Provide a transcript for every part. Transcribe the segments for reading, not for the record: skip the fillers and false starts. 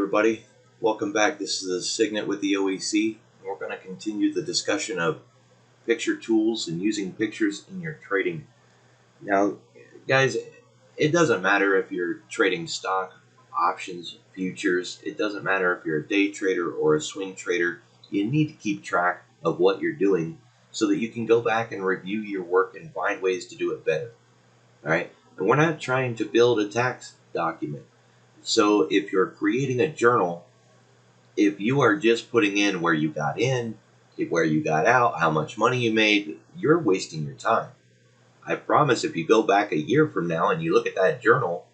everybody. Welcome back. This is the Signet with the OEC. We're going to continue the discussion of picture tools and using pictures in your trading. Now, guys, it doesn't matter if you're trading stock, options, futures. It doesn't matter if you're a day trader or a swing trader. You need to keep track of what you're doing so that you can go back and review your work and find ways to do it better. All right? And we're not trying to build a tax document. So if you're creating a journal, if you are just putting in where you got in, where you got out, how much money you made, you're wasting your time. I promise if you go back a year from now and you look at that journal,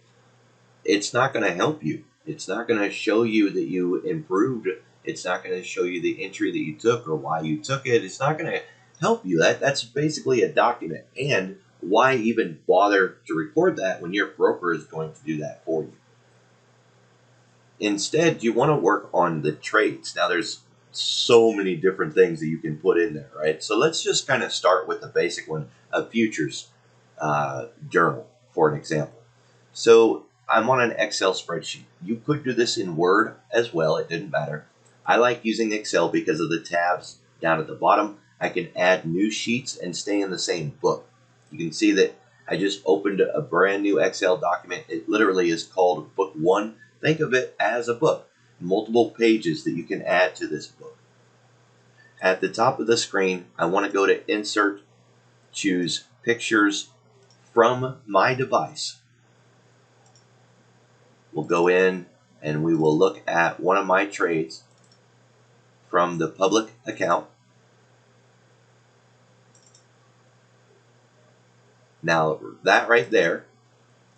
it's not going to help you. It's not going to show you that you improved. It's not going to show you the entry that you took or why you took it. It's not going to help you. That's basically a document. And why even bother to record that when your broker is going to do that for you? Instead, you want to work on the trades. Now, there's so many different things that you can put in there, right? So let's just kind of start with the basic one, a futures journal, for an example. So I'm on an Excel spreadsheet. You could do this in Word as well. It didn't matter. I like using Excel because of the tabs down at the bottom. I can add new sheets and stay in the same book. You can see that I just opened a brand new Excel document. It literally is called Book 1. Think of it as a book, multiple pages that you can add to this book. At the top of the screen, I want to go to Insert, choose Pictures from my device. We'll go in and we will look at one of my trades from the public account. Now, that right there,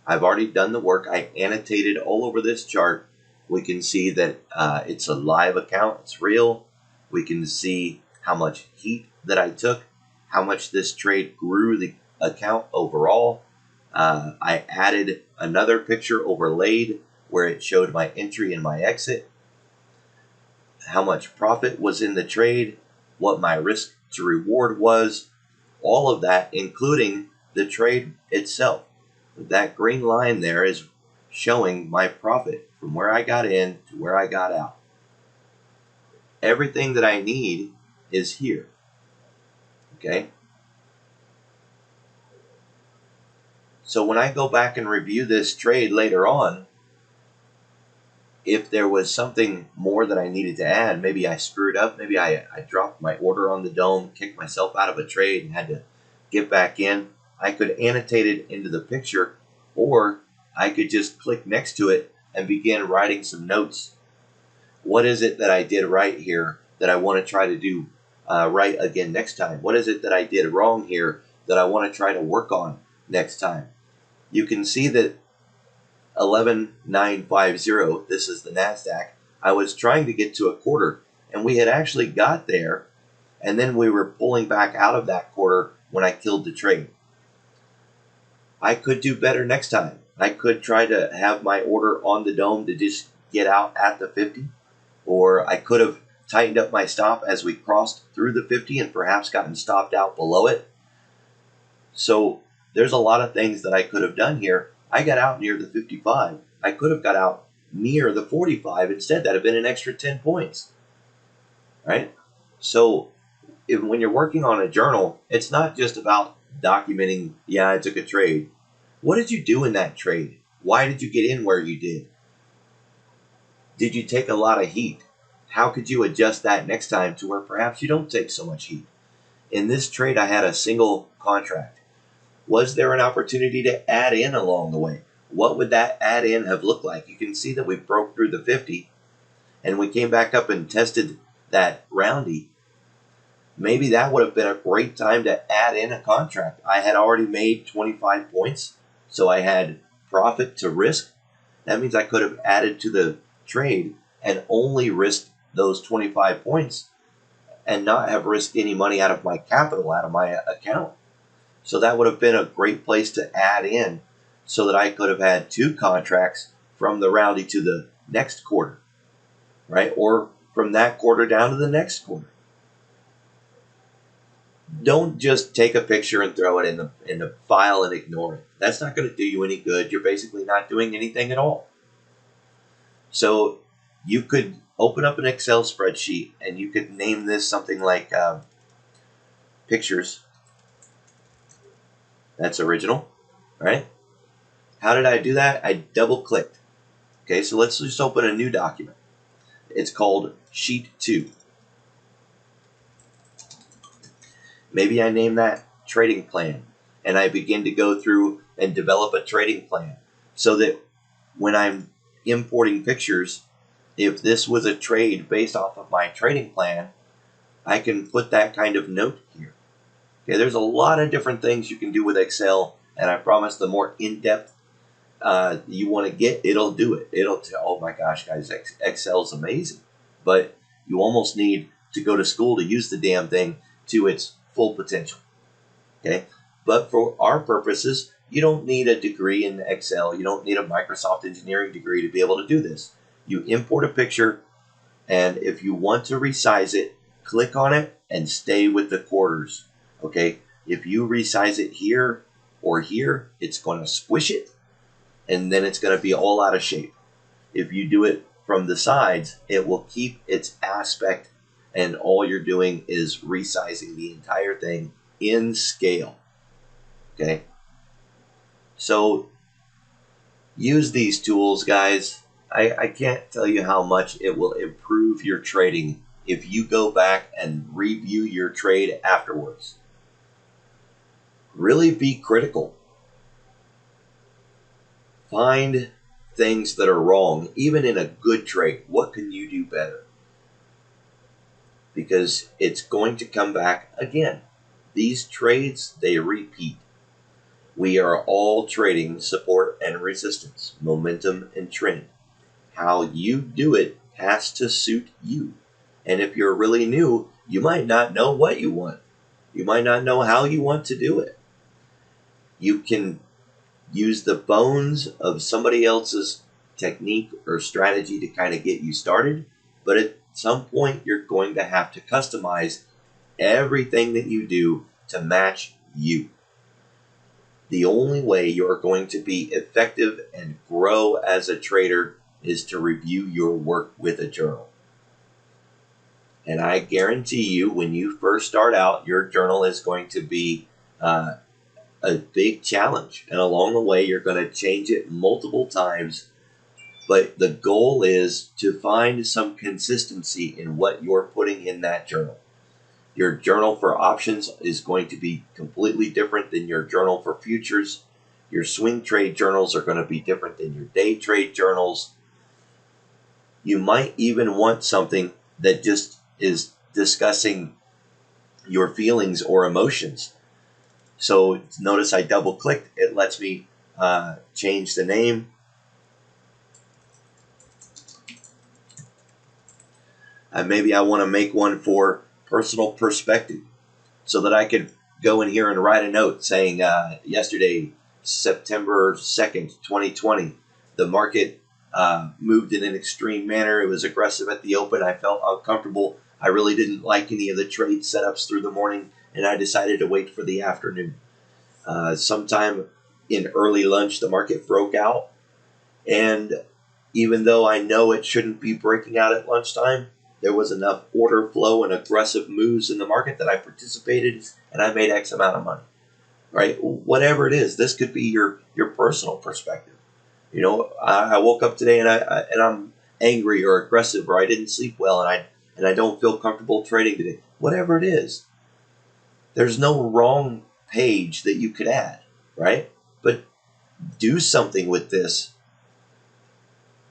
I've already done the work. I annotated all over this chart. We can see that it's a live account. It's real. We can see how much heat that I took, how much this trade grew the account overall. I added another picture overlaid where it showed my entry and my exit, how much profit was in the trade, what my risk to reward was, all of that, including the trade itself. That green line there is showing my profit from where I got in to where I got out. Everything that I need is here. Okay? So when I go back and review this trade later on, if there was something more that I needed to add, maybe I screwed up, maybe I dropped my order on the dome, kicked myself out of a trade and had to get back in, I could annotate it into the picture, or I could just click next to it and begin writing some notes. What is it that I did right here that I want to try to do right again next time? What is it that I did wrong here that I want to try to work on next time? You can see that 11,950, this is the NASDAQ, I was trying to get to a quarter, and we had actually got there, and then we were pulling back out of that quarter when I killed the trade. I could do better next time. I could try to have my order on the dome to just get out at the 50, or I could have tightened up my stop as we crossed through the 50 and perhaps gotten stopped out below it. So there's a lot of things that I could have done here. I got out near the 55. I could have got out near the 45 instead. That would have been an extra 10 points, right? So when you're working on a journal, it's not just about documenting, yeah, I took a trade. What did you do in that trade? Why did you get in where you did? Did you take a lot of heat? How could you adjust that next time to where perhaps you don't take so much heat? In this trade, I had a single contract. Was there an opportunity to add in along the way? What would that add in have looked like? You can see that we broke through the 50 and we came back up and tested that roundy. Maybe that would have been a great time to add in a contract. I had already made 25 points, so I had profit to risk. That means I could have added to the trade and only risked those 25 points and not have risked any money out of my capital, out of my account. So that would have been a great place to add in so that I could have had two contracts from the roundy to the next quarter, right? Or from that quarter down to the next quarter. Don't just take a picture and throw it in the file and ignore it. That's not going to do you any good. You're basically not doing anything at all. So you could open up an Excel spreadsheet and you could name this something like pictures. That's original, right? How did I do that? I double clicked. Okay, so let's just open a new document. It's called Sheet 2. Maybe I name that trading plan, and I begin to go through and develop a trading plan so that when I'm importing pictures, if this was a trade based off of my trading plan, I can put that kind of note here. Okay, there's a lot of different things you can do with Excel, and I promise the more in-depth you want to get, it'll do it. Oh my gosh, guys, Excel's amazing. But you almost need to go to school to use the damn thing to its full potential. Okay, but for our purposes, you don't need a degree in Excel. You don't need a Microsoft engineering degree to be able to do this. You import a picture, and if you want to resize it, click on it and stay with the quarters. Okay, if you resize it here or here, it's going to squish it, and then it's going to be all out of shape. If you do it from the sides, it will keep its aspect, and all you're doing is resizing the entire thing in scale. Okay, so use these tools, guys. I can't tell you how much it will improve your trading if you go back and review your trade afterwards. Really be critical. Find things that are wrong, even in a good trade. What can you do better? Because it's going to come back again. These trades, they repeat. We are all trading support and resistance, momentum and trend. How you do it has to suit you. And if you're really new, you might not know what you want. You might not know how you want to do it. You can use the bones of somebody else's technique or strategy to kind of get you started, but at some point you're going to have to customize everything that you do to match you. The only way you're going to be effective and grow as a trader is to review your work with a journal. And I guarantee you, when you first start out, your journal is going to be a big challenge. And along the way, you're going to change it multiple times. But the goal is to find some consistency in what you're putting in that journal. Your journal for options is going to be completely different than your journal for futures. Your swing trade journals are going to be different than your day trade journals. You might even want something that just is discussing your feelings or emotions. So notice I double clicked. It lets me change the name. Maybe I want to make one for personal perspective so that I could go in here and write a note saying yesterday, September 2nd, 2020, the market moved in an extreme manner. It was aggressive at the open. I felt uncomfortable. I really didn't like any of the trade setups through the morning, and I decided to wait for the afternoon. Sometime in early lunch, the market broke out, and even though I know it shouldn't be breaking out at lunchtime, there was enough order flow and aggressive moves in the market that I participated, and I made X amount of money. Right? Whatever it is, this could be your personal perspective. You know, I woke up today and I'm angry or aggressive, or I didn't sleep well, and I don't feel comfortable trading today. Whatever it is, there's no wrong page that you could add, right? But do something with this.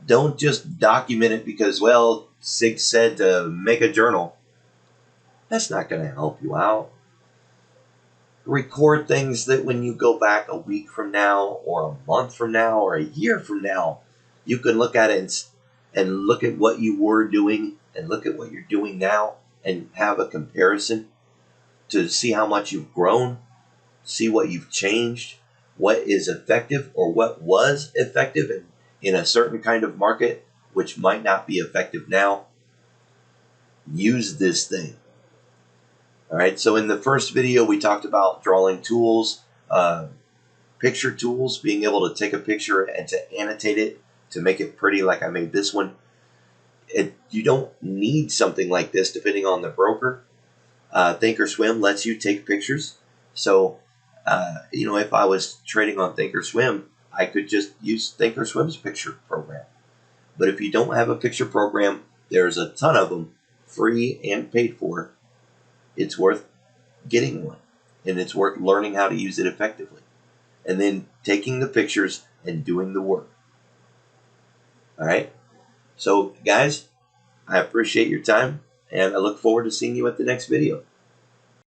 Don't just document it because, well, Sig said to make a journal. That's not going to help you out. Record things that when you go back a week from now or a month from now or a year from now, you can look at it and look at what you were doing and look at what you're doing now and have a comparison to see how much you've grown, see what you've changed, what is effective or what was effective in a certain kind of market, which might not be effective now. Use this thing. All right, so in the first video, we talked about drawing tools, picture tools, being able to take a picture and to annotate it, to make it pretty like I made this one. You don't need something like this depending on the broker. Thinkorswim lets you take pictures. So, if I was trading on Thinkorswim, I could just use Thinkorswim's picture program. But if you don't have a picture program, there's a ton of them, free and paid for. It's worth getting one, and it's worth learning how to use it effectively, and then taking the pictures and doing the work. All right. So, guys, I appreciate your time, and I look forward to seeing you at the next video.